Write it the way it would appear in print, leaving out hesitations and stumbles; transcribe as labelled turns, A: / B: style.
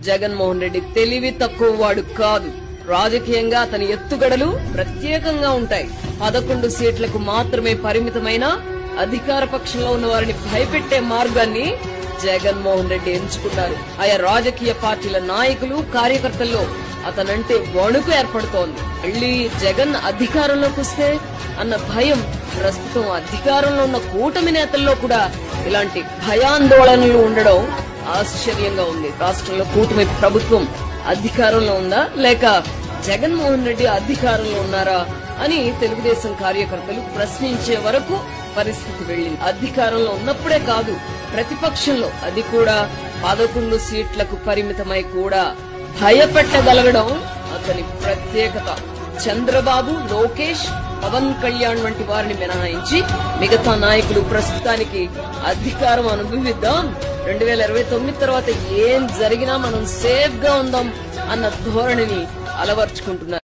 A: జగన్మోహన్ రెడ్డి తెలివి తక్కువ వాడు కాదు. రాజకీయంగా అతని ఎత్తుగడలు ప్రత్యేకంగా ఉంటాయి. 11 సీట్లకు మాత్రమే పరిమితమైన అధికార పక్షంలో ఉన్న వారిని భయపెట్టే మార్గాన్ని జగన్మోహన్ రెడ్డి ఎంచుకున్నారు. ఆయా రాజకీయ పార్టీల నాయకులు, కార్యకర్తల్లో అతనంటే వణుకు ఏర్పడుతోంది. మళ్లీ జగన్ అధికారంలోకి వస్తే అన్న భయం ప్రస్తుతం అధికారంలో ఉన్న కూటమి నేతల్లో కూడా ఇలాంటి భయాందోళనలు ఉండడం ఆశ్చర్యంగా ఉంది. రాష్ట్రంలో కూటమి ప్రభుత్వం అధికారంలో ఉందా లేక జగన్మోహన్ రెడ్డి అధికారంలో ఉన్నారా అని తెలుగుదేశం కార్యకర్తలు ప్రశ్నించే వరకు పరిస్థితి వెళ్లింది. అధికారంలో ఉన్నప్పుడే కాదు, ప్రతిపక్షంలో, అది కూడా 11 సీట్లకు పరిమితమై కూడా భయపెట్టగలగడం అతని ప్రత్యేకత. చంద్రబాబు, లోకేష్, పవన్ కళ్యాణ్ వంటి వారిని మినహాయించి మిగతా నాయకులు ప్రస్తుతానికి అధికారం అనుభవిద్దాం, 2029 తర్వాత ఏం జరిగినా మనం సేఫ్ గా ఉందాం అన్న ధోరణిని అలవర్చుకుంటున్నారు.